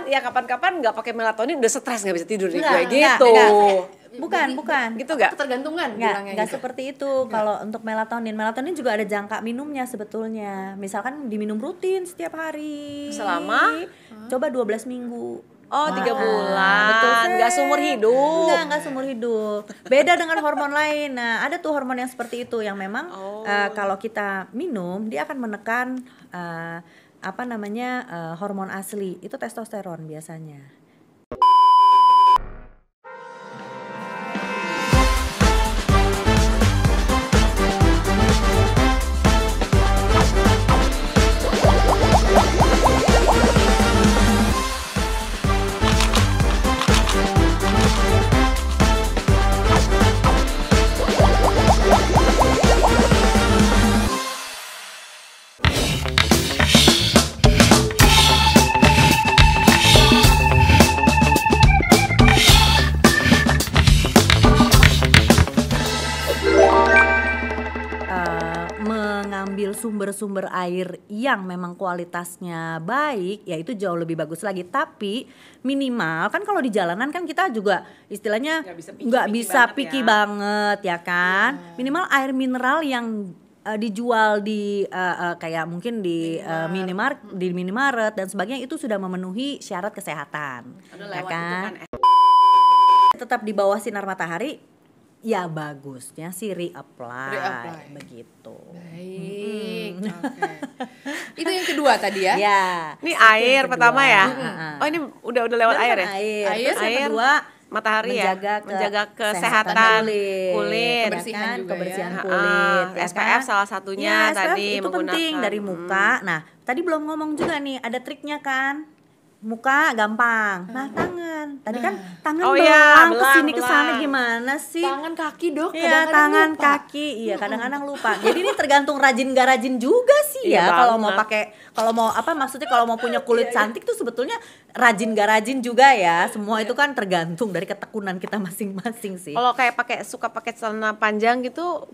ya kapan-kapan nggak pakai melatonin udah stres nggak bisa tidur nih gue Enggak, gitu. Bukan. Gitu nggak? Ketergantungan bilangnya Nggak gitu. seperti itu. Kalau untuk melatonin juga ada jangka minumnya sebetulnya. Misalkan diminum rutin setiap hari. Selama? Coba 12 minggu. Oh 3 Betul, bulan, nggak seumur hidup. Nggak seumur hidup. Beda dengan hormon lain. Nah, ada tuh hormon yang seperti itu yang memang kalau kita minum dia akan menekan hormon asli. Itu testosteron biasanya. Mengambil sumber-sumber air yang memang kualitasnya baik, ya itu jauh lebih bagus lagi. Tapi minimal kan kalau di jalanan kan kita juga istilahnya nggak bisa picky banget ya kan. Minimal air mineral yang dijual di kayak mungkin di minimarket dan sebagainya itu sudah memenuhi syarat kesehatan, ya kan? Tetap di bawah sinar matahari. Ya bagusnya sih reapply. Begitu. Baik. Oke. Itu yang kedua tadi ya? Ya. Ini air pertama ya. Oh ini udah lewat air ya. Terus yang kedua matahari menjaga kesehatan kulit. Kebersihan juga kebersihan ya. kulit. SPF salah satunya SPF tadi itu menggunakan. penting dari muka. Nah tadi belum ngomong juga nih ada triknya kan. Muka gampang. Nah tangan. Tadi kan tangan kesini kesana gimana sih? Tangan kaki dok. Iya tangan lupa. Kaki. Iya kadang-kadang lupa. Jadi ini tergantung rajin gak rajin juga sih ya. Kalau mau pakai, kalau mau punya kulit cantik tuh sebetulnya rajin gak rajin juga ya. Semua itu kan tergantung dari ketekunan kita masing-masing sih. Kalau kayak suka pakai celana panjang gitu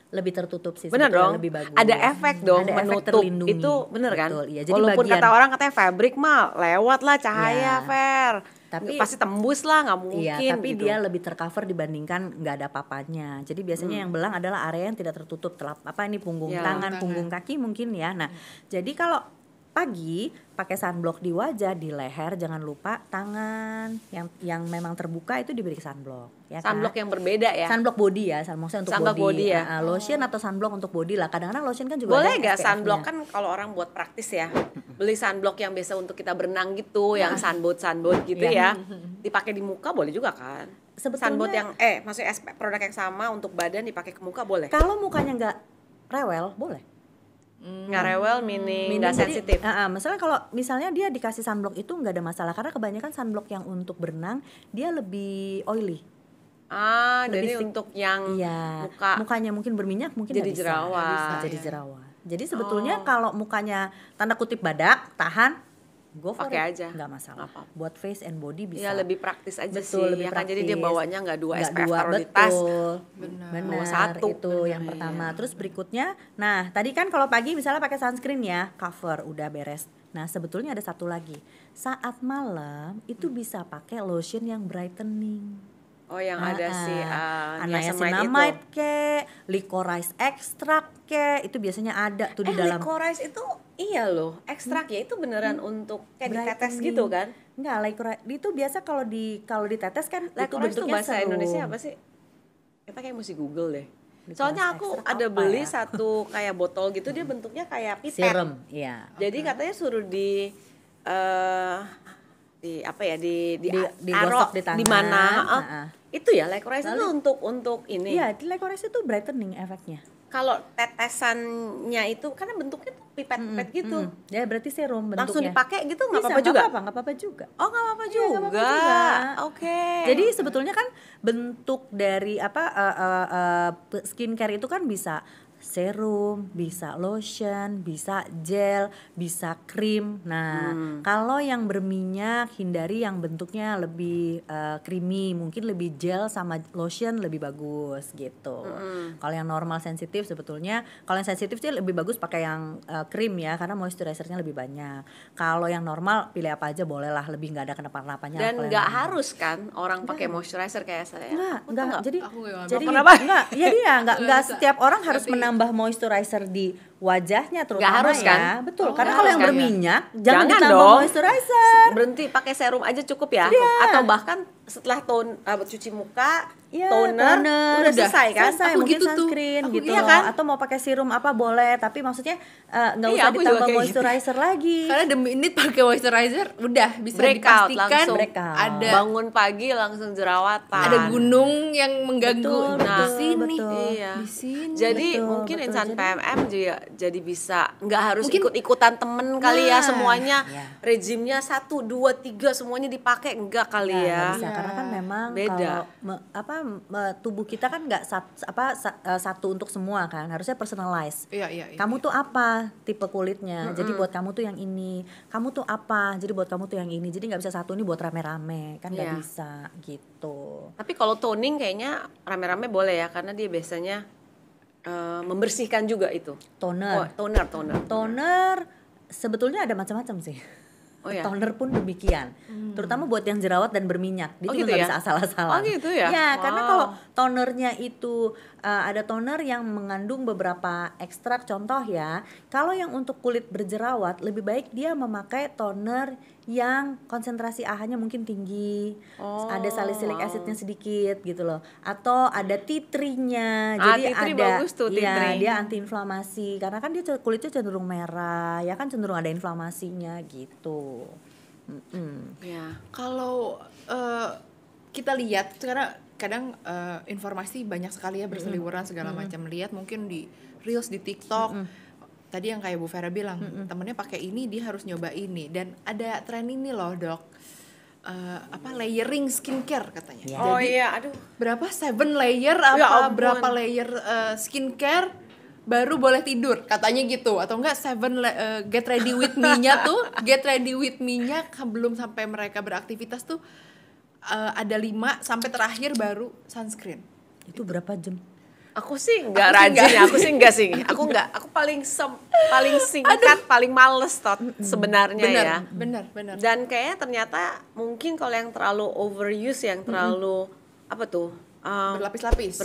lebih tertutup sih. Bener dong. Lebih bagus. Ada efek dong ada menutup. Efek terlindungi. Itu bener kan? Betul, iya. Jadi walaupun bagian, kata orang katanya fabric mah lewat lah cahaya Fer. Tapi pasti tembus lah nggak mungkin. Iya, tapi gitu. dia lebih tercover dibandingkan nggak ada papanya. Jadi biasanya yang belang adalah area yang tidak tertutup. Ini punggung tangan, punggung kaki mungkin ya. Nah, jadi kalau pagi pakai sunblock di wajah, di leher, jangan lupa tangan yang memang terbuka itu diberi sunblock. Ya sunblock kan? yang berbeda ya. Sunblock body ya, maksudnya untuk sunblock body ya. Lotion atau sunblock untuk body lah. Kadang-kadang lotion kan juga boleh ada nggak sunblock kan kalau orang buat praktis ya. Beli sunblock yang biasa untuk kita berenang gitu, yang sunboat gitu ya. Dipakai di muka boleh juga kan? Sebetulnya sunboat yang maksudnya produk yang sama untuk badan dipakai ke muka boleh? Kalau mukanya nggak rewel boleh. Nggak rewel meaning nggak sensitif. Misalnya dia dikasih sunblock itu nggak ada masalah karena kebanyakan sunblock yang untuk berenang dia lebih oily. Jadi untuk yang mukanya mungkin berminyak mungkin jadi jerawat. Jadi jerawat. Jadi sebetulnya kalau mukanya tanda kutip badak tahan, go for pakai it. aja, nggak masalah. Buat face and body bisa. Ya lebih praktis aja betul, sih. Lebih ya praktis. Kan jadi dia bawanya nggak dua SPF taruh di tas. Benar. Satu. Itu yang pertama. Terus berikutnya, nah tadi kan kalau pagi misalnya pakai sunscreen ya, cover udah beres. Nah sebetulnya ada satu lagi. Saat malam itu bisa pakai lotion yang brightening. Oh yang ada si niacinamide ke, licorice extract ke, itu biasanya ada tuh di dalam. Licorice itu iya loh, ekstrak ya itu beneran untuk kayak ditetes gitu kan? Enggak, licorice itu biasa kalau ditetes kan itu bentuknya bahasa serum. Indonesia apa sih? Kita kayak mesti Google deh. Soalnya aku ada beli satu kayak botol gitu, dia bentuknya kayak pipet. Serum, iya. Jadi katanya suruh di digosok di tangan. Di mana? Itu ya licorice itu untuk ini. Iya, licorice itu brightening efeknya. Kalau tetesannya itu karena bentuknya tuh pipet-pipet gitu. Ya berarti serum bentuknya. Langsung dipakai gitu nggak bisa, apa-apa juga? Nggak apa-apa juga. Oh nggak apa-apa juga. Oke. Jadi sebetulnya kan bentuk dari skincare itu kan bisa serum, bisa lotion, bisa gel, bisa krim. Nah, kalau yang berminyak hindari yang bentuknya lebih creamy, mungkin lebih gel sama lotion lebih bagus gitu. Kalau yang normal sensitif sebetulnya, kalau yang sensitif sih lebih bagus pakai yang krim ya, karena moisturizernya lebih banyak. Kalau yang normal pilih apa aja boleh lah, lebih nggak ada kenapa-napanya. Dan nggak harus kan orang pakai moisturizer kayak saya. Enggak. Jadi ya dia enggak setiap orang harus menambah moisturizer di wajahnya terutama nggak harus, ya. kan? Betul, karena kalau yang kan? berminyak jangan ditambah dong. moisturizer. Berhenti pakai serum aja cukup ya. Atau bahkan setelah cuci muka, Iya, toner udah selesai kan? Selesai, mungkin gitu tuh. sunscreen gitu iya loh. kan? Atau mau pakai serum apa boleh, tapi maksudnya nggak Iya, usah aku juga ditambah kayak moisturizer lagi. Karena the minute pakai moisturizer udah bisa Breakout, dipastikan langsung breakout. ada bangun pagi langsung jerawatan. ada gunung yang mengganggu Betul, di sini. Iya. Di sini. Jadi Betul, mungkin betul. insan PMM juga jadi bisa nggak harus Mungkin- ikut-ikutan temen kali ya, Nah, semuanya iya. rejimnya 1, 2, 3 semuanya dipakai enggak kali Nggak ya. bisa, karena kan memang Beda. kalau tubuh kita kan nggak satu untuk semua kan, harusnya personalize. Iya. Kamu tuh apa tipe kulitnya, jadi buat kamu tuh yang ini. Kamu tuh apa, jadi buat kamu tuh yang ini. Jadi nggak bisa satu ini buat rame-rame, kan nggak Iya. bisa gitu. Tapi kalau toning kayaknya rame-rame boleh ya, karena dia biasanya membersihkan juga itu. Toner, toner sebetulnya ada macam-macam sih. Oh ya? Toner pun demikian, terutama buat yang jerawat dan berminyak. Dia Oh juga gitu nggak ya? bisa asal-asalan. Oh gitu ya? Ya, karena Wow. kalau tonernya itu ada toner yang mengandung beberapa ekstrak. Contoh ya, kalau yang untuk kulit berjerawat lebih baik dia memakai toner yang konsentrasi AHA-nya mungkin tinggi, ada salicylic acidnya sedikit gitu loh, atau ada tea tree-nya. Jadi tea tree ada, bagus tuh, tea tree. dia antiinflamasi karena kan dia kulitnya cenderung merah, ya kan cenderung ada inflamasinya gitu. Ya. Kalau kita lihat karena kadang informasi banyak sekali ya berseliweran segala macam, lihat mungkin di reels di TikTok. Tadi yang kayak Bu Vera bilang, temennya pakai ini dia harus nyoba ini, dan ada tren ini loh dok, layering skincare katanya. Ya. Oh Jadi iya, aduh. berapa 7 layer Ya ampun. berapa layer skincare baru boleh tidur katanya gitu, atau enggak get ready with me-nya tuh get ready with me-nya belum sampai mereka beraktivitas tuh ada 5 sampai terakhir baru sunscreen. Itu berapa jam? Aku sih nggak rajin ya, aku paling singkat, paling males sebenarnya ya. Benar. Dan kayaknya ternyata mungkin kalau yang terlalu overuse, yang terlalu apa tuh berlapis-lapis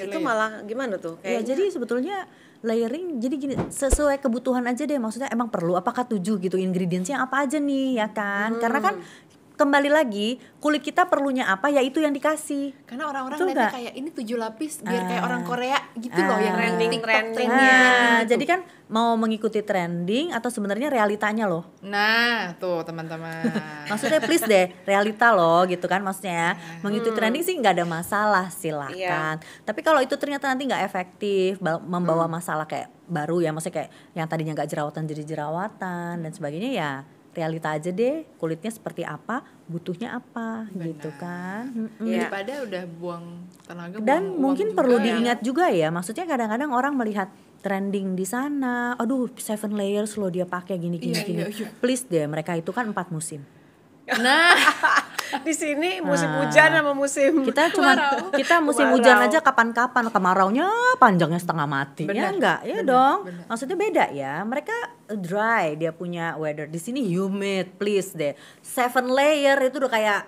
itu malah gimana tuh? Ya, jadi sebetulnya layering jadi gini, sesuai kebutuhan aja deh, maksudnya emang perlu apakah 7 gitu ingredientsnya apa aja nih ya kan, karena kan kembali lagi kulit kita perlunya apa ya itu yang dikasih. Karena orang-orang Betul lihatnya nggak? kayak ini 7 lapis biar kayak orang Korea gitu loh, yang trending-trendingnya. TikTok gitu. Jadi kan mau mengikuti trending atau sebenarnya realitanya loh. Nah tuh teman-teman. Maksudnya please deh, realita loh gitu kan, maksudnya mengikuti trending sih nggak ada masalah, silahkan. Tapi kalau itu ternyata nanti nggak efektif, membawa masalah kayak baru ya, maksudnya kayak yang tadinya nggak jerawatan jadi jerawatan dan sebagainya, ya realita aja deh, kulitnya seperti apa, butuhnya apa. Gitu kan. Daripada udah buang tenaga, Dan buang mungkin uang perlu juga ya. diingat juga ya, maksudnya kadang-kadang orang melihat trending di sana, aduh 7 layers loh dia pakai gini. Iya. Please deh, mereka itu kan 4 musim. Nah Di sini musim hujan sama musim Kita musim kemarau. hujan aja kapan-kapan, kemaraunya panjangnya setengah mati. Ya Benar, enggak? Ya benar, dong. benar. Maksudnya beda ya. Mereka dry, dia punya weather. Di sini humid, please deh. 7 layer itu udah kayak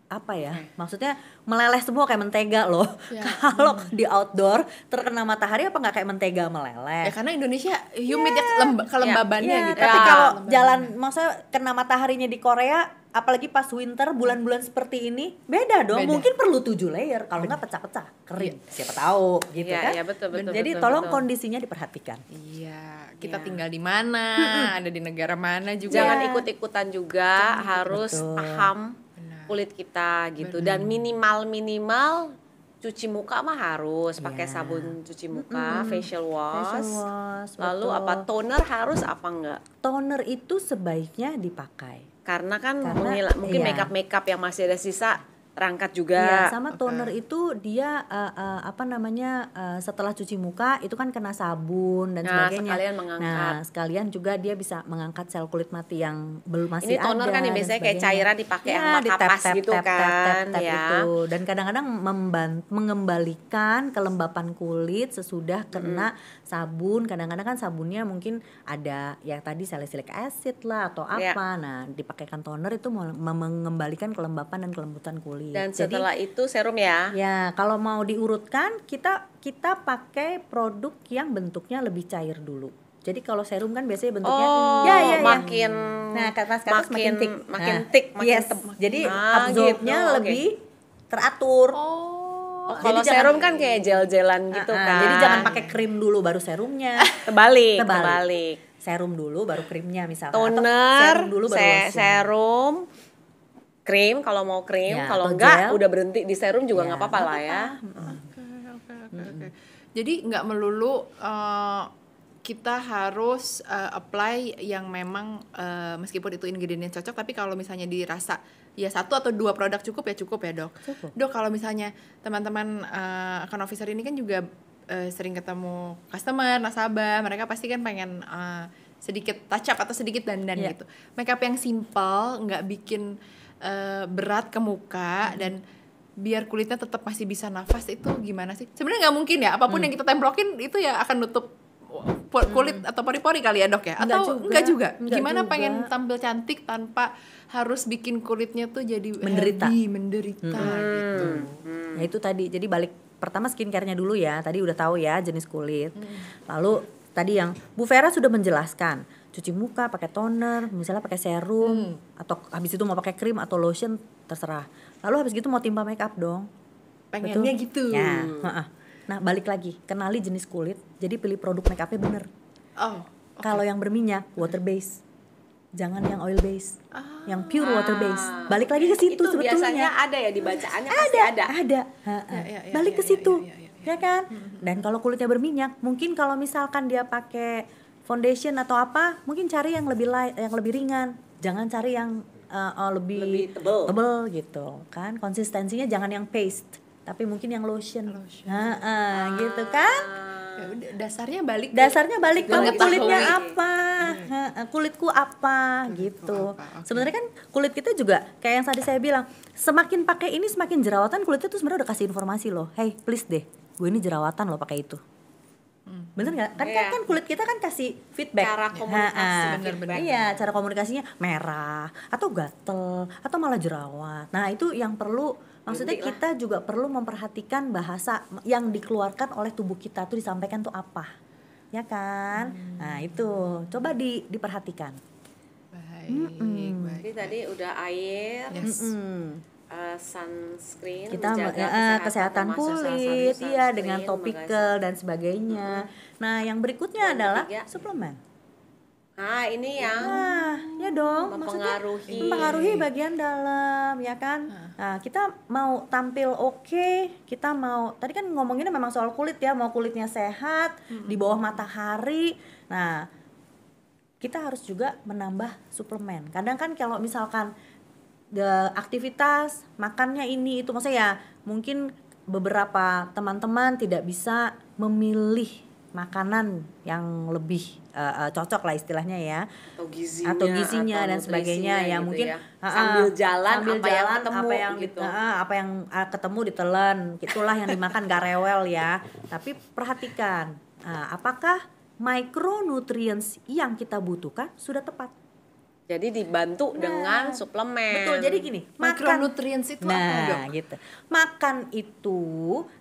apa ya? Maksudnya meleleh semua kayak mentega loh. Ya. Kalau di outdoor terkena matahari apa nggak kayak mentega meleleh? ya karena Indonesia humid ya, kelembabannya Ya, gitu. tapi Ya. kalau jalan maksudnya kena mataharinya di Korea, apalagi pas winter bulan-bulan seperti ini, beda dong. Beda. Mungkin perlu 7 layer, kalau nggak pecah-pecah, kering. Siapa tahu gitu Iya, kan. iya, betul, Jadi betul, tolong betul. kondisinya diperhatikan. Iya, kita Iya. tinggal di mana, ada di negara mana juga. Jangan ikut-ikutan juga, harus Betul. paham Benar. kulit kita gitu. Dan minimal cuci muka mah harus pakai Iya. sabun cuci muka, facial wash. Facial wash, Lalu betul. apa toner harus apa enggak? Toner itu sebaiknya dipakai. Karena kan Karena, mungkin iya. makeup yang masih ada sisa terangkat juga. Iya, sama toner itu dia setelah cuci muka itu kan kena sabun dan sebagainya. Sekalian mengangkat. Nah, sekalian juga dia bisa mengangkat sel kulit mati yang belum masih ada. Ini toner kan yang biasanya kayak cairan dipakai ya, sama kapas gitu kan, ya. Itu. Dan kadang-kadang mengembalikan kelembapan kulit sesudah kena sabun. Kadang-kadang kan sabunnya mungkin ada ya tadi salicylic acid lah atau apa. Nah, dipakaikan toner itu mengembalikan kelembapan dan kelembutan kulit. Dan setelah itu serum ya. Ya, kalau mau diurutkan kita pakai produk yang bentuknya lebih cair dulu. Jadi kalau serum kan biasanya bentuknya makin nah kertas makin thick. Makin thick, makin Jadi absorbnya lebih teratur. Kalau serum kan kayak gel-gelan gitu kan. Jadi jangan pakai krim dulu baru serumnya. Terbalik. Serum dulu baru krimnya misalkan. Toner, serum dulu baru serum, krim kalau mau krim, Ya, kalau atau enggak gel. udah berhenti di serum juga nggak apa-apa lah ya. Oke. Jadi nggak melulu kita harus apply yang memang meskipun itu ingredient cocok, tapi kalau misalnya dirasa ya 1 atau 2 produk cukup ya dok. Dok, kalau misalnya teman-teman account officer ini kan juga sering ketemu customer, nasabah, mereka pasti kan pengen sedikit touch up atau sedikit dandan gitu. Makeup yang simple, nggak bikin berat ke muka dan biar kulitnya tetap masih bisa nafas, itu gimana sih? Sebenarnya nggak mungkin ya, apapun yang kita templokin itu ya akan nutup kulit atau pori-pori kali ya dok ya? Atau enggak juga? Gimana pengen tampil cantik tanpa harus bikin kulitnya tuh jadi menderita gitu. Ya itu tadi, jadi balik pertama skincare-nya dulu ya, tadi udah tahu ya jenis kulit. Lalu tadi yang Bu Vera sudah menjelaskan, cuci muka pakai toner, misalnya pakai serum, atau habis itu mau pakai krim atau lotion terserah. Lalu habis gitu mau timpa make up dong. Pengennya gitu. Ya, nah balik lagi, kenali jenis kulit, jadi pilih produk make upnya bener. Kalau yang berminyak, water base. Jangan yang oil base, yang pure water base. Balik lagi ke situ itu sebetulnya. Biasanya ada ya di bacaannya pasti ada. Balik ke situ, ya kan? Dan kalau kulitnya berminyak, mungkin kalau misalkan dia pakai foundation atau apa, mungkin cari yang lebih light, yang lebih ringan. Jangan cari yang lebih tebel gitu kan. Konsistensinya jangan yang paste, tapi mungkin yang lotion. Gitu kan? Ya udah, dasarnya balik kamu kulitnya apa, kulitku apa gitu. Sebenarnya kan kulit kita juga kayak yang tadi saya bilang, semakin pakai ini semakin jerawatan, kulitnya tuh sebenarnya udah kasih informasi loh, hey please deh, gue ini jerawatan loh pakai itu. Bener nggak? Kan kulit kita kan kasih feedback. Cara komunikasi, bener-bener. Iya, cara komunikasinya merah atau gatel atau malah jerawat. Nah itu yang perlu, maksudnya kita juga perlu memperhatikan bahasa yang dikeluarkan oleh tubuh kita tuh disampaikan tuh apa, ya kan? Nah itu coba diperhatikan. Baik. Jadi tadi udah air, sunscreen, kita menjaga kesehatan kulit, iya dengan topical dan sebagainya. Nah yang berikutnya adalah suplemen. Ini yang ya dong, mempengaruhi bagian dalam, ya kan? Nah, kita mau tampil oke, kita mau, tadi kan ngomonginnya memang soal kulit ya, mau kulitnya sehat, di bawah matahari. Nah, kita harus juga menambah suplemen. Kadang kan kalau misalkan aktivitas makannya ini itu, maksudnya ya mungkin beberapa teman-teman tidak bisa memilih makanan yang lebih cocok lah istilahnya ya, atau gizinya dan sebagainya ya, mungkin ya. Sambil jalan apa yang ketemu ditelan, itulah yang dimakan, gak rewel ya. Tapi perhatikan apakah micronutrients yang kita butuhkan sudah tepat. Jadi dibantu dengan suplemen. Betul, jadi gini, Macronutrients itu apa dok? Gitu. Makan itu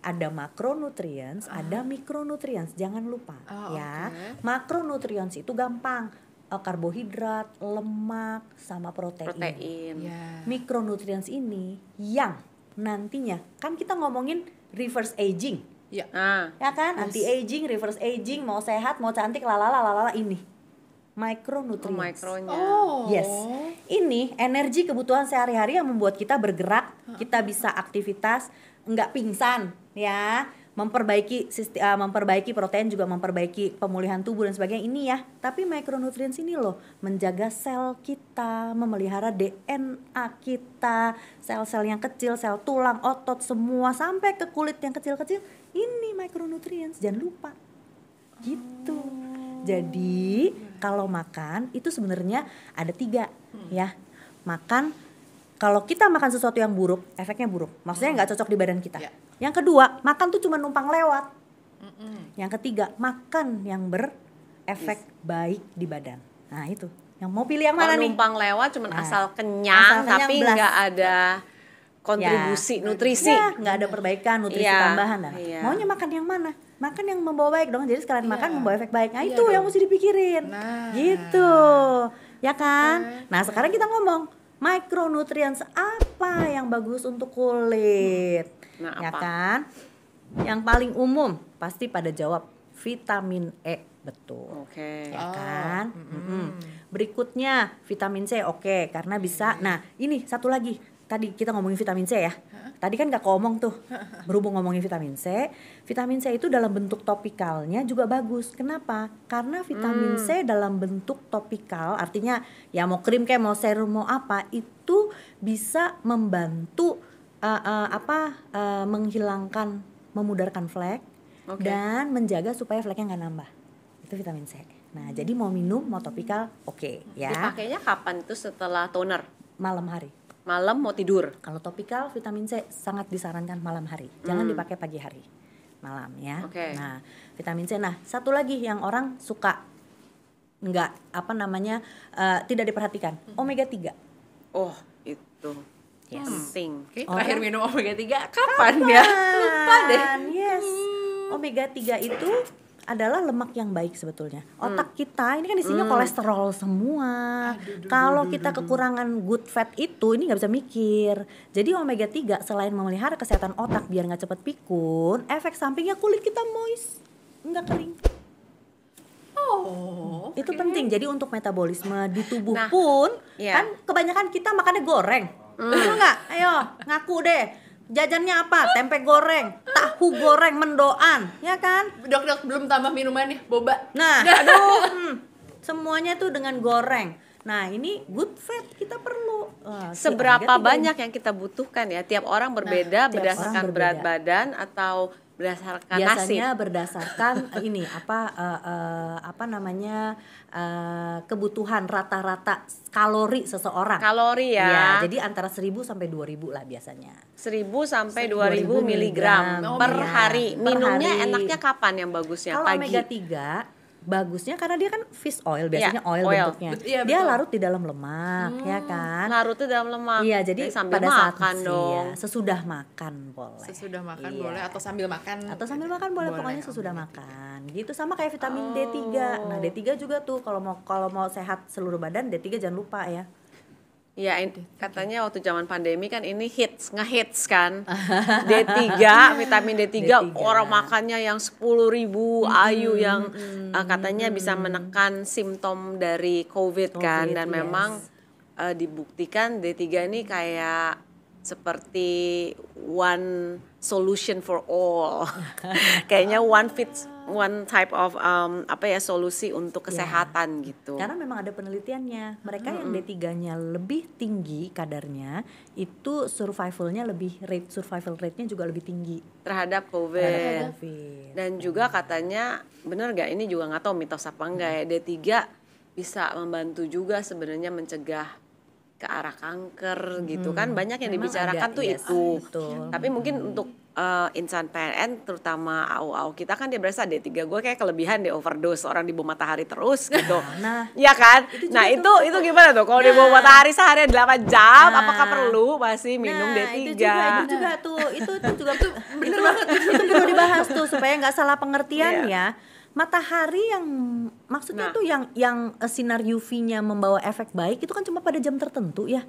ada makronutrients, ada mikronutrients, jangan lupa ya. Makronutrients itu gampang, karbohidrat, lemak, sama protein. Mikronutrients ini yang nantinya, kan kita ngomongin reverse aging. Ya kan, anti aging, reverse aging, mau sehat, mau cantik, lalala ini. Micronutrients. Yes. Ini energi kebutuhan sehari-hari yang membuat kita bergerak, kita bisa aktivitas, enggak pingsan ya. memperbaiki protein, juga memperbaiki pemulihan tubuh dan sebagainya ini ya. Tapi micronutrients ini loh menjaga sel kita, memelihara DNA kita, sel-sel yang kecil, sel tulang, otot semua sampai ke kulit yang kecil-kecil. Ini micronutrients, jangan lupa. Gitu. Jadi kalau makan itu sebenarnya ada 3 ya. Makan, kalau kita makan sesuatu yang buruk, efeknya buruk. Maksudnya nggak cocok di badan kita. Yang kedua, makan tuh cuma numpang lewat. Yang ketiga, makan yang berefek baik di badan. Nah itu, yang mau pilih yang mana nih? Numpang lewat cuma asal kenyang tapi nggak ada kontribusi nutrisi. Ya, nggak ada perbaikan nutrisi tambahan. Maunya makan yang mana? Makan yang membawa baik dong. Jadi sekalian makan membawa efek baik. Nah itu yang mesti dipikirin. Gitu. Ya kan? Nah sekarang kita ngomong micronutrients apa yang bagus untuk kulit. Ya kan? Yang paling umum pasti pada jawab vitamin E. Betul. Ya kan? Berikutnya vitamin C karena bisa. Nah ini satu lagi. Tadi kita ngomongin vitamin C ya. Tadi kan gak ngomong tuh. Berhubung ngomongin vitamin C itu dalam bentuk topikalnya juga bagus. Kenapa? Karena vitamin C dalam bentuk topikal, artinya ya mau krim kayak mau serum mau apa, itu bisa membantu menghilangkan, memudarkan flek dan menjaga supaya fleknya nggak nambah. Itu vitamin C. Nah jadi mau minum mau topikal ya. Dipakainya kapan tuh? Setelah toner? Malam hari. Malam mau tidur. Kalau topikal vitamin C sangat disarankan malam hari. Jangan dipakai pagi hari. Malam ya. Nah, vitamin C. Nah, satu lagi yang orang suka tidak diperhatikan, omega 3. Oh, itu. Penting. Terakhir minum omega 3 kapan ya? Lupa deh. Yes. Omega 3 itu adalah lemak yang baik sebetulnya. Otak kita ini kan isinya kolesterol semua. Kalau kita kekurangan good fat itu, ini nggak bisa mikir. Jadi omega 3 selain memelihara kesehatan otak biar nggak cepet pikun, efek sampingnya kulit kita moist, nggak kering. Itu penting. Jadi untuk metabolisme di tubuh pun kan kebanyakan kita makannya goreng. Betul nggak? Ayo ngaku deh. Jajannya apa? Tempe goreng, tahu goreng, mendoan, ya kan? Dok belum tambah minumannya, boba. Nah, semuanya tuh dengan goreng. Nah, ini good fat kita perlu. Seberapa banyak yang kita butuhkan ya? Tiap orang berbeda berdasarkan berat badan atau berdasarkan nasib? Biasanya berdasarkan kebutuhan rata-rata kalori seseorang. Kalori ya. Jadi antara 1.000 sampai 2.000 lah biasanya. 1.000 sampai 2.000 miligram per hari. Minumnya enaknya kapan yang bagusnya? Kalau pagi. omega 3 bagusnya karena dia kan fish oil, biasanya oil bentuknya. Dia larut di dalam lemak, ya kan? Larutnya dalam lemak. Iya, jadi sambil pada makan saat dong. sesudah makan boleh. Sesudah makan boleh atau sambil makan. Atau sambil makan boleh, pokoknya sesudah makan. Gitu sama kayak vitamin D3. Nah, D3 juga tuh kalau mau sehat seluruh badan, D3 jangan lupa ya. Ya, katanya waktu zaman pandemi kan ini ngehits kan. D3, vitamin D3, orang makannya yang 10.000 IU yang katanya bisa menekan simptom dari COVID kan. Dan memang dibuktikan D3 ini kayak seperti one solution for all. Kayaknya one type of solusi untuk kesehatan gitu. Karena memang ada penelitiannya. Mereka yang D3-nya lebih tinggi kadarnya itu survival rate-nya juga lebih tinggi terhadap COVID. Dan juga katanya benar gak, ini juga nggak tahu mitos apa enggak ya, D3 bisa membantu juga sebenarnya mencegah ke arah kanker gitu kan, banyak yang dibicarakan tuh itu. Tapi mungkin untuk insan PNN terutama AU kita kan dia berasa D3 gue kayak kelebihan deh, overdose, orang di bawah matahari terus gitu. Iya kan? Itu gimana tuh kalau di bawah matahari seharian 8 jam apakah perlu masih minum D3? Itu juga bener banget. Itu perlu dibahas tuh supaya nggak salah pengertian ya. Matahari yang maksudnya tuh yang sinar UV-nya membawa efek baik itu kan cuma pada jam tertentu ya.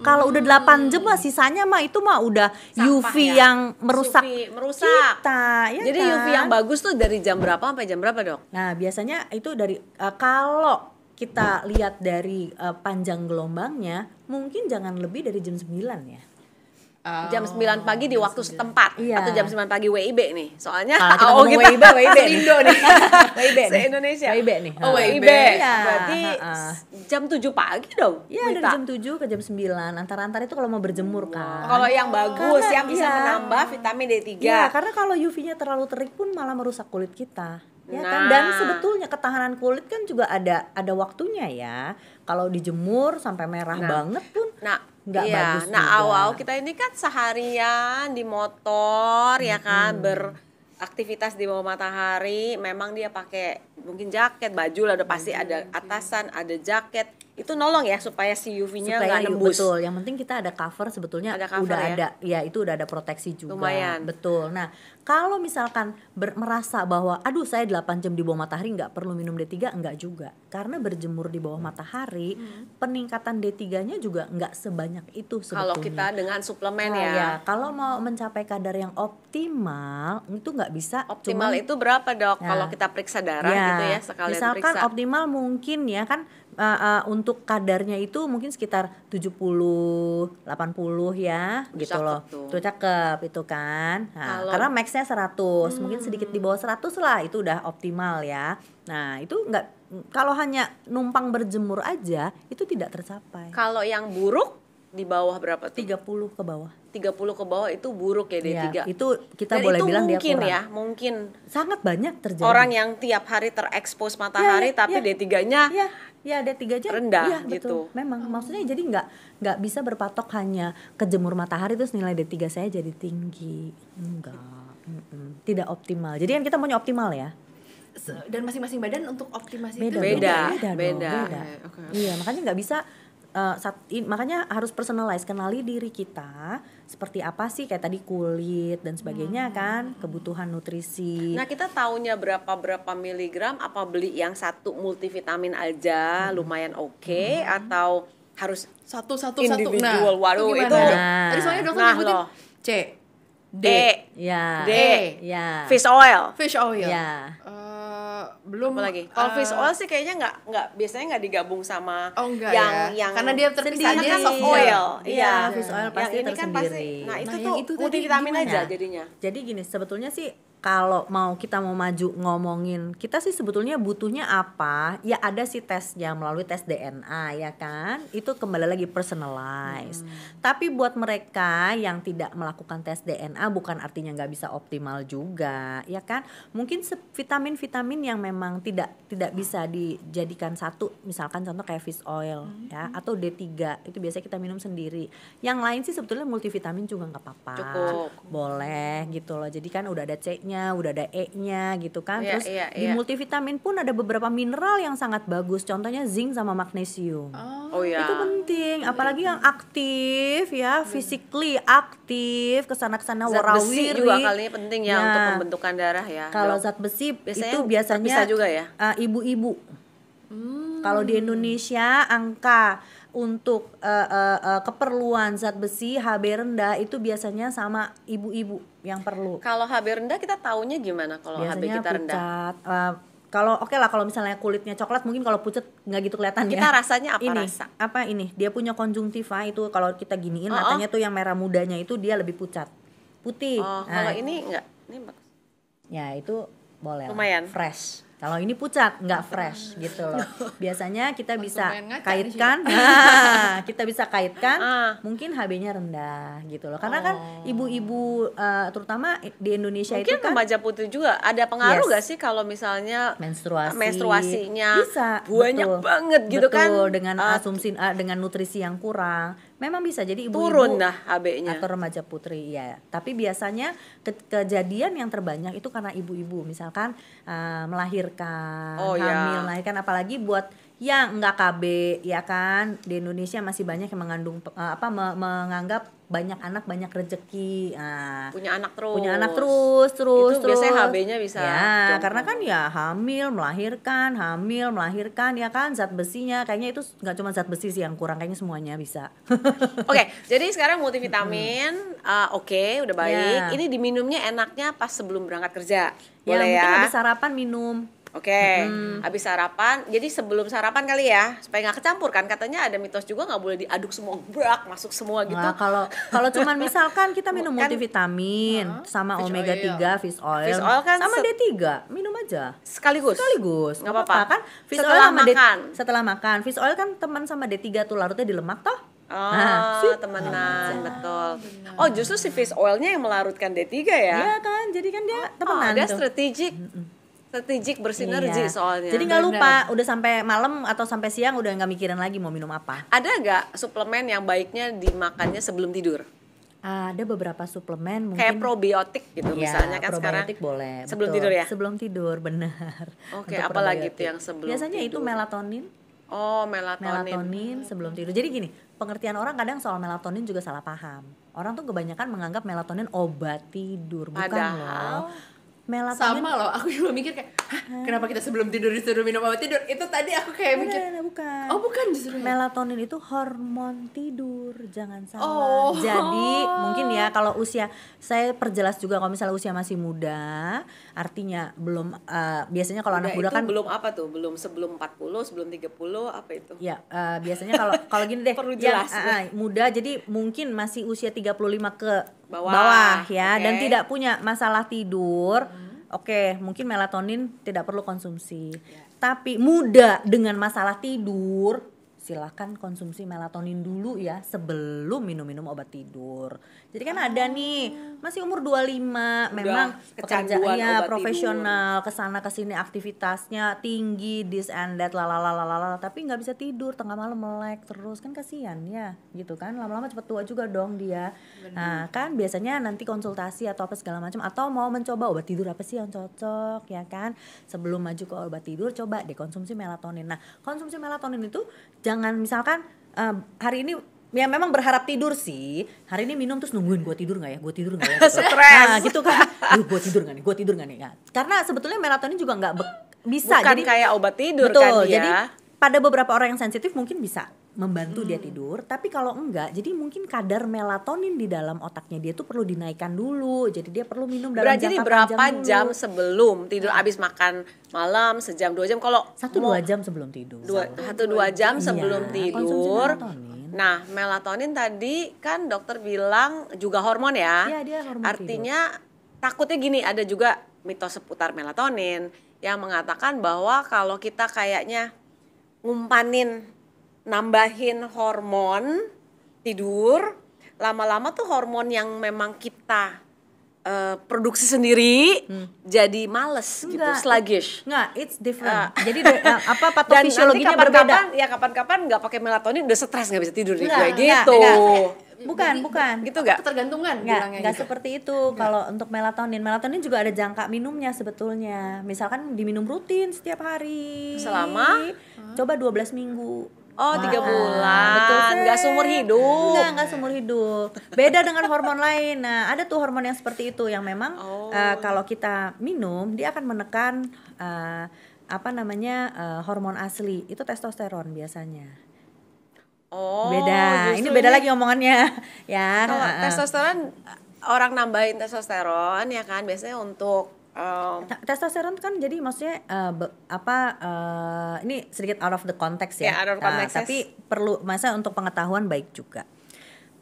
Kalau udah 8 jam mah sisanya mah itu mah udah UV yang merusak kita, ya. Jadi kan? UV yang bagus tuh dari jam berapa sampai jam berapa, Dok? Nah, biasanya itu dari kalau kita lihat dari panjang gelombangnya mungkin jangan lebih dari jam 9 ya. jam 9 pagi di waktu setempat Iya. atau jam 9 pagi WIB nih. Soalnya Kalau kita ngomong WIB nih. Indo nih. WIB nih. Se-Indonesia. WIB nih. Oh, WIB. Iya. Berarti jam 7 pagi dong. Iya, dari Wita. jam 7 ke jam 9. Antara-antara itu kalau mau berjemur kan. Kalau yang bagus Karena, yang bisa iya. menambah vitamin D3. Iya, karena kalau UV-nya terlalu terik pun malah merusak kulit kita. Ya kan? Nah. Dan sebetulnya ketahanan kulit kan juga ada waktunya ya. Kalau dijemur sampai merah banget pun nggak bagus Nah, juga. awal kita ini kan seharian di motor ya kan beraktivitas di bawah matahari, memang dia pakai mungkin jaket, baju lah udah pasti ada atasan, ada jaket. Itu nolong ya supaya si UV-nya supaya nggak nembus. betul. Yang penting kita ada cover sebetulnya Ada cover udah ya? ada ya itu udah ada proteksi juga. Lumayan. Betul. Nah, kalau misalkan merasa bahwa aduh saya 8 jam di bawah matahari nggak perlu minum D3, enggak juga. Karena berjemur di bawah matahari peningkatan D3-nya juga nggak sebanyak itu sebetulnya. Kalau kita dengan suplemen Nah, ya. kalau mau mencapai kadar yang optimal itu nggak bisa Optimal cuman- itu berapa, Dok? Ya. Kalau kita periksa darah gitu ya, sekalian misalkan periksa. optimal mungkin ya kan untuk kadarnya itu mungkin sekitar 70 80 ya gitu Cakep loh. tuh. Tuh cakep itu kan. Nah, Kalau- karena max-nya 100, mungkin sedikit di bawah 100 lah itu udah optimal ya. Nah, itu enggak kalau hanya numpang berjemur aja itu tidak tercapai. Kalau yang buruk di bawah berapa tuh? 30 ke bawah. 30 ke bawah itu buruk ya D3. Ya, itu kita Dan boleh itu bilang dia mungkin kurang. ya, mungkin Sangat banyak terjadi. orang yang tiap hari terekspos matahari tapi D3-nya ya D3-nya rendah iya, gitu. betul. Memang maksudnya jadi nggak bisa berpatok hanya kejemur matahari terus nilai D3 saya jadi tinggi. Enggak. Tidak optimal. Jadi kan kita maunya optimal ya. Dan masing-masing badan untuk optimasi Beda, itu Beda. dong, beda. Oke. Iya, makanya nggak bisa makanya harus personalize, kenali diri kita seperti apa sih kayak tadi kulit dan sebagainya kan, kebutuhan nutrisi. Nah, kita taunya berapa miligram, apa beli yang satu multivitamin aja lumayan oke atau harus Satu. Individual. Waduh, gimana? itu- Tadi soalnya dokter Nah, nyebutin loh. C, D, Ya. D, Ya. fish oil. fish oil. Ya. Belum Apa lagi? Kalau fish oil sih kayaknya nggak biasanya nggak digabung sama Oh, enggak yang karena dia terpisah karena dia kan soft iya. oil. Iya, fish oil pasti yang ini kan pasti. tersendiri. Nah, itu Nah, tuh yang itu tadi multivitamin gimana? aja jadinya. Jadi gini, sebetulnya sih kalau kita mau maju ngomongin, kita sih sebetulnya butuhnya apa? Ya ada sih tesnya melalui tes DNA ya kan. Itu kembali lagi personalize. Tapi buat mereka yang tidak melakukan tes DNA bukan artinya nggak bisa optimal juga, ya kan? Mungkin vitamin-vitamin yang memang tidak bisa dijadikan satu, misalkan contoh kayak fish oil ya atau D3 itu biasanya kita minum sendiri. Yang lain sih sebetulnya multivitamin juga nggak apa-apa. Cukup. Boleh gitu loh. Jadi kan udah ada C-nya, udah ada E-nya gitu kan. Iya, Terus iya, di iya. multivitamin pun ada beberapa mineral yang sangat bagus. Contohnya zinc sama magnesium. Oh ya. Itu penting, apalagi yang aktif ya, physically aktif, kesana-kesana Zat besi warawiri. juga kali ini penting ya Nah, untuk pembentukan darah ya. Kalau Dok. zat besi Biasanya itu biasanya terpisah juga ya? Ibu-ibu. Kalau di Indonesia angka untuk keperluan zat besi Hb rendah itu biasanya sama ibu-ibu yang perlu. Kalau HB rendah kita taunya gimana kalau HB Biasanya kita rendah? pucat. Kalau oke lah kalau misalnya kulitnya coklat mungkin kalau pucat nggak gitu kelihatan ya. Kita rasanya apa ini, rasa? Apa ini? Dia punya konjungtiva itu kalau kita giniin Oh, matanya tuh yang merah mudanya itu dia lebih pucat. Putih. Oh, Nah, kalau ini enggak. Ini bagus. ya itu boleh lah. Lumayan. Fresh. Kalau ini pucat nggak fresh gitu loh. Biasanya kita bisa pengen ngaca kaitkan, kita bisa kaitkan mungkin HB-nya rendah gitu loh. Karena kan ibu-ibu terutama di Indonesia Mungkin itu kan remaja putri juga ada pengaruh Yes. gak sih kalau misalnya menstruasinya menstruasinya bisa banyak betul, banget gitu kan? betul, dengan asumsi dengan nutrisi yang kurang memang bisa jadi ibu-ibu Turun dah HB-nya. atau remaja putri ya. Tapi biasanya kejadian yang terbanyak itu karena ibu-ibu misalkan melahirkan, Oh, ya. hamil, melahirkan, apalagi buat yang enggak KB ya kan. Di Indonesia masih banyak yang mengandung menganggap banyak anak banyak rezeki. Nah, Punya anak terus. punya anak terus Itu biasanya HB-nya bisa ya jomplang. karena kan ya hamil melahirkan ya kan, zat besinya kayaknya itu nggak cuma zat besi sih yang kurang, kayaknya semuanya bisa. Oke, jadi sekarang multivitamin oke, udah baik. Ya. Ini diminumnya enaknya pas sebelum berangkat kerja. Ya Boleh mungkin ya? habis sarapan minum Oke, habis sarapan. Jadi sebelum sarapan kali ya, supaya nggak kecampur kan. Katanya ada mitos juga nggak boleh diaduk semua, brak masuk semua gitu. Nah, kalau cuman misalkan kita minum Kan- multivitamin sama Fish omega oil. 3 fish oil, Fish oil kan sama D3, minum aja. Sekaligus. Nggak Nggak apa-apa kan fish Setelah oil sama makan. setelah makan. Fish oil kan teman sama D3 tuh, larutnya di lemak toh. Oh, sip. temenan, betul. Oh, justru si fish oilnya yang melarutkan D3 ya? Iya kan, jadi kan dia Oh, temenan dia tuh. strategik bersinergi Iya. soalnya. Jadi nggak lupa, udah sampai malam atau sampai siang udah nggak mikirin lagi mau minum apa. Ada nggak suplemen yang baiknya dimakannya sebelum tidur? Ada beberapa suplemen mungkin. Kayak probiotik gitu Ya, misalnya kan sekarang. probiotik boleh. Sebelum betul. tidur ya? Sebelum tidur, benar. Oke, Untuk apalagi probiotik. tuh yang sebelum Biasanya itu tidur? melatonin. Oh, melatonin. Melatonin sebelum tidur. Jadi gini, pengertian orang kadang soal melatonin juga salah paham. Orang tuh kebanyakan menganggap melatonin obat tidur, bukan Padahal loh. Melatonin Sama loh, aku juga mikir kayak, hah, kenapa kita sebelum tidur disuruh minum obat tidur? Itu tadi aku kayak mikir, bukan. oh bukan justru ya? Melatonin itu hormon tidur, jangan salah. Oh. Jadi mungkin ya kalau usia, saya perjelas juga kalau misalnya usia masih muda, artinya belum biasanya kalau anak muda itu kan belum apa tuh? Belum sebelum 40, sebelum 30 apa itu? ya biasanya kalau gini deh Perlu yang jelas. muda jadi mungkin masih usia 35 ke Bawah. bawah ya Oke. dan tidak punya masalah tidur. Oke, mungkin melatonin tidak perlu konsumsi. Tapi muda dengan masalah tidur, silahkan konsumsi melatonin dulu ya sebelum minum-minum obat tidur. Jadi kan ada nih masih umur 25 memang kecanduan pekerjaannya obat profesional, kesana kesini aktivitasnya tinggi, this and that lalalala, tapi nggak bisa tidur, tengah malam melek terus, kan kasihan ya gitu kan, lama-lama cepet tua juga dong dia. Nah kan biasanya nanti konsultasi atau apa segala macam, atau mau mencoba obat tidur apa sih yang cocok ya kan, sebelum maju ke obat tidur coba deh konsumsi melatonin. Nah konsumsi melatonin itu jangan misalkan hari ini ya memang berharap tidur sih, hari ini minum terus nungguin gue tidur nggak ya, gitu. Stres. Nah gitu kan, gue tidur nggak nih ya. Karena sebetulnya melatonin juga nggak bisa Bukan jadi kayak obat tidur betul, kan dia. jadi pada beberapa orang yang sensitif mungkin bisa membantu dia tidur, tapi kalau enggak jadi mungkin kadar melatonin di dalam otaknya dia tuh perlu dinaikkan dulu, jadi dia perlu minum dalam Berarti jangka berapa panjang jam dulu. sebelum tidur, abis makan malam sejam 2 jam, kalau 1-2 jam sebelum tidur. 1-2 jam sebelum Iya, konsumsi tidur. melatonin. Nah, melatonin tadi kan dokter bilang juga hormon ya. Iya, dia hormon Artinya takutnya gini, ada juga mitos seputar melatonin yang mengatakan bahwa kalau kita kayaknya nambahin hormon tidur, lama-lama tuh hormon yang memang kita produksi sendiri jadi males gitu, Enggak. sluggish. Enggak, it's different. Ah. Jadi apa Dan patofisiologinya nanti berbeda. kapan-kapan nggak pakai melatonin udah stres nggak bisa tidur nih Enggak, gue gitu. Bukan. Gitu nggak? Ketergantungan bilangnya Nggak gitu. seperti itu. Kalau untuk melatonin juga ada jangka minumnya sebetulnya. Misalkan diminum rutin setiap hari. Selama? Coba 12 minggu. Oh, 3 Betul, bulan, Seth. nggak seumur hidup. Nggak seumur hidup. Beda dengan hormon lain. Nah, ada tuh hormon yang seperti itu yang memang kalau kita minum dia akan menekan hormon asli. Itu testosteron biasanya. Oh, Beda. Ini justru beda lagi omongannya. Ya. Kalau testosteron, orang nambahin testosteron ya kan biasanya untuk Testosteron kan jadi maksudnya ini sedikit out of the context ya. Ya, out of context, yes. Tapi perlu masa untuk pengetahuan baik juga.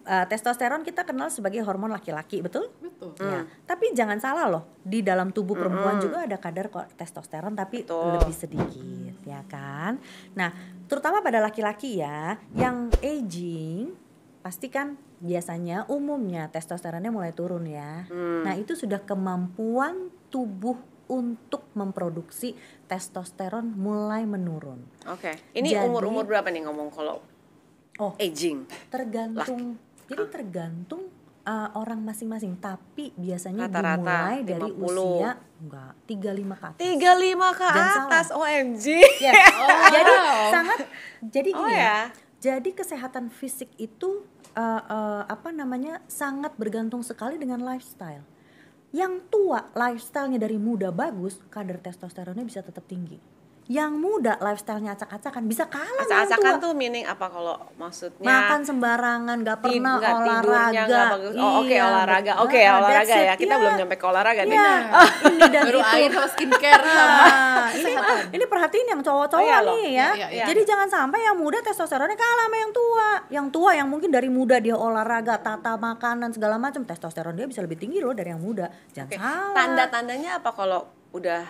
Testosteron kita kenal sebagai hormon laki-laki, betul? Betul. Ya. Tapi jangan salah loh, di dalam tubuh perempuan juga ada kadar testosteron tapi Betul. lebih sedikit, ya kan? Nah, terutama pada laki-laki ya, yang aging pasti kan biasanya umumnya testosteronnya mulai turun ya. Nah, itu sudah kemampuan tubuh untuk memproduksi testosteron mulai menurun. Oke. Ini Jadi- umur berapa nih ngomong kalau aging? Tergantung. Jadi tergantung orang masing-masing, tapi biasanya Rata-rata dimulai dari 50. usia 35 ke atas. 35 ke Jangan atas, OMG. Yes. Jadi sangat jadi Oh gini ya. Jadi kesehatan fisik itu sangat bergantung sekali dengan lifestyle. Yang tua lifestyle-nya dari muda bagus, kadar testosteronnya bisa tetap tinggi. yang muda lifestyle-nya acak-acakan bisa kalah sama yang Acak-acakan tua. tuh meaning apa kalau maksudnya? Makan sembarangan, nggak pernah Nggak tidurnya olahraga. nggak bagus. Oh, oke, Iya, olahraga. betul. Oke, olahraga That's ya. it, Kita iya. belum nyampe ke olahraga nih. Iya, ini dan Baru itu. air sama skincare sama Nah, kesehatan. ini perhatiin yang cowok-cowok Oh, iya loh. nih ya. Iya, iya. Jadi jangan sampai yang muda testosteronnya kalah sama yang tua. Yang tua yang mungkin dari muda dia olahraga, tata makanan segala macam, testosteron dia bisa lebih tinggi loh dari yang muda. Jangan Oke. salah. Tanda-tandanya apa kalau udah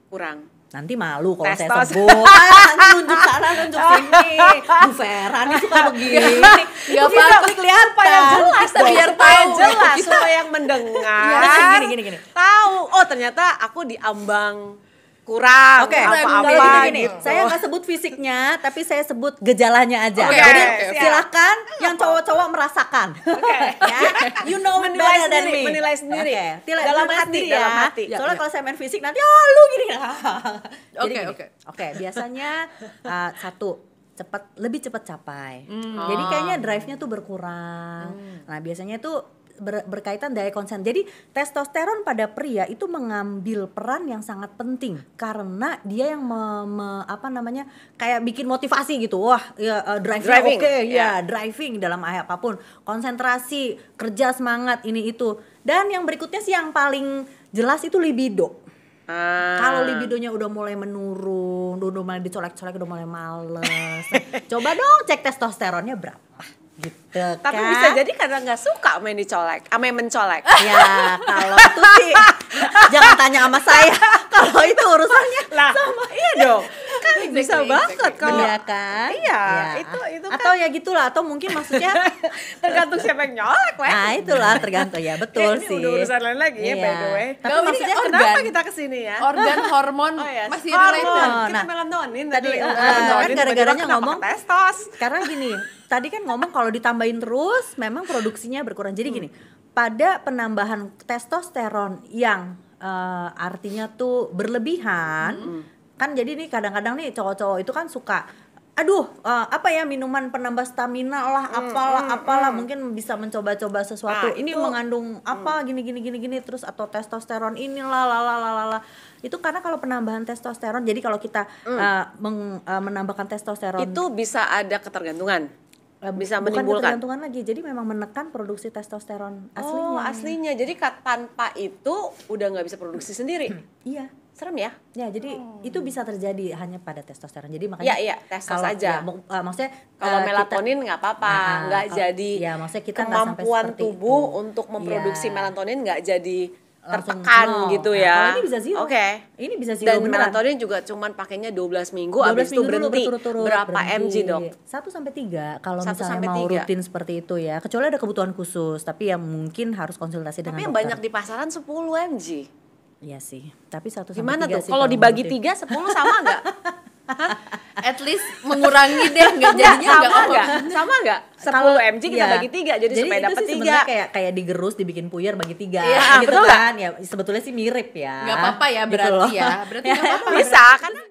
kurang? Nanti malu kalau saya Testos. sebut. Nanti nunjuk sana, nunjuk sini. Bu Vera nih suka begini. Nggak Bisa apa-apa. kelihatan. Supaya jelas dong, biar supaya tahu jelas kita- supaya yang mendengar Gini. tahu, oh ternyata aku diambang kurang Oke, apa-apa kalau gini, gitu. saya nggak sebut fisiknya, tapi saya sebut gejalanya aja. Oke, Jadi siap. silakan yang cowok-cowok merasakan. Ya, you know Menilai better than sendiri, me. menilai sendiri. Oke, Dalam menilai hati, sendiri dalam ya. hati. Soalnya Ya. kalau saya main fisik nanti, lu gini. Jadi Oke, gini. oke. Oke, biasanya satu lebih cepat capai. Jadi kayaknya drive-nya tuh berkurang. Nah, biasanya itu berkaitan daya konsen. Jadi testosteron pada pria itu mengambil peran yang sangat penting karena dia yang apa namanya kayak bikin motivasi gitu. Wah, ya Driving, oke, ya. ya driving dalam apapun, konsentrasi, kerja semangat ini itu. Dan yang berikutnya sih yang paling jelas itu libido. Kalau libidonya udah mulai menurun, udah mulai dicolek-colek, udah mulai males. Coba dong cek testosteronnya berapa gitu. Tapi kan? bisa jadi karena nggak suka main dicolek, mencolek. Ya kalau itu sih jangan tanya sama saya. Kalau itu urusannya Lah, sama iya dong. Kan bisa Exactly, banget exactly. kalau Iya kan? Iya, Ya. itu kan atau ya gitulah, atau mungkin maksudnya tergantung siapa yang nyolek, weh. nah itulah tergantung ya betul Ini sih. udah urusan lain lagi ya, by Iya. the way. Tapi Ini maksudnya organ. Kenapa kita kesini ya? Organ hormon Oh ya, masih hormon. related. Kita Nah, melatonin tadi, tadi. kan gara-garanya Kenapa ngomong testos. karena gini, tadi kan ngomong kalau ditambahin terus memang produksinya berkurang. Jadi gini, pada penambahan testosteron yang artinya tuh berlebihan, kan jadi nih kadang-kadang nih cowok-cowok itu kan suka apa ya minuman penambah stamina lah, apalah mungkin bisa mencoba-coba sesuatu. Nah, Ini itu- mengandung apa gini terus atau testosteron inilah lalala. Itu karena kalau penambahan testosteron, jadi kalau kita menambahkan testosteron Itu bisa ada ketergantungan. Bisa bukan menimbulkan. ketergantungan lagi, jadi memang menekan produksi testosteron aslinya. Oh, aslinya. Jadi tanpa itu udah nggak bisa produksi sendiri. Iya. Serem ya? Ya, jadi itu bisa terjadi hanya pada testosteron. Jadi makanya Iya, testos kalau aja. maksudnya Kalau kita- melatonin nggak apa-apa, nggak kalau- jadi ya, maksudnya kita nggak sampai kemampuan seperti tubuh itu. untuk memproduksi Iya. melatonin nggak jadi Langsung tertekan nol. gitu Nah, ya. kalau ini bisa zero. Oke. Ini bisa zero Dan beneran. melatonin juga cuman pakainya 12 minggu, 12 abis itu minggu dulu berhenti. berturut-turut, Berapa berhenti. mg, Dok? 1 sampai 3 kalau 1 misalnya sampai mau 3. rutin seperti itu ya. Kecuali ada kebutuhan khusus, tapi yang mungkin harus konsultasi dengan Tapi yang dokter. banyak di pasaran 10 mg. Iya sih. Tapi 1 sampai 3 Gimana tuh? sih Kalau dibagi mau rutin. 3, 10 sama nggak? At least mengurangi deh, nggak jadinya Sama nggak nggak? Sama nggak? 10 mg kita iya. bagi 3, jadi supaya itu dapat sih 3. sebenarnya kayak digerus dibikin puyer bagi 3 Iya, gitu betul kan. Ya sebetulnya sih mirip ya. nggak apa-apa ya Gitu berarti loh. ya. Berarti nggak apa-apa. Bisa, karena